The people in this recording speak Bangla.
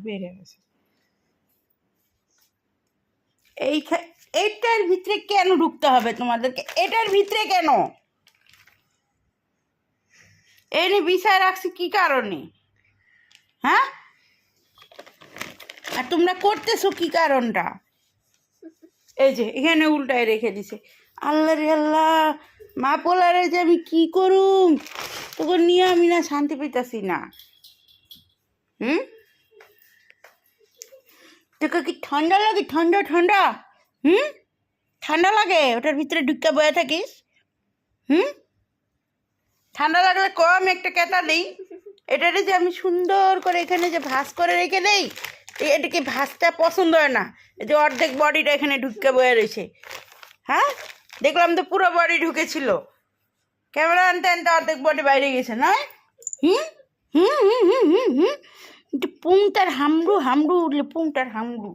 বেড়ে গেছে। এইটার ভিতরে কেন ঢুকতে হবে তোমাদেরকে? এটার ভিতরে কেন এনে বিছায় রাখছি কি কারণে? হ্যাঁ, আর তোমরা করতেছো কি কারণটা? এই যে এখানে উল্টায় রেখে দিছে। আল্লাহ রে আল্লাহ, মা পোলারে যে আমি কি করুম, তোকে নিয়ে আমি না শান্তি পাইতাছি না। তোকে কি ঠান্ডা লাগে? ঠান্ডা ঠান্ডা ঠান্ডা লাগে ওটার ভিতরে ঢুকা বয়ে থাকিস? ঠান্ডা লাগলে কম একটা কেতা দিই। এটারে যে আমি সুন্দর করে এখানে যে ভাঁজ করে রেখে দেই, এটাকে ভাঁজটা পছন্দ হয় না। এই যে অর্ধেক বডিটা এখানে ঢুকে বয়ে রয়েছে। হ্যাঁ, দেখলাম তো পুরো বডি ঢুকেছিল, ক্যামেরা আনতে আনতে অর্ধেক বডি বাইরে গেছে না? হুম হুম হুম হুম হুম হুম পুংটার হামড়ু হামড়ু উঠলে পুংটার হামড়ু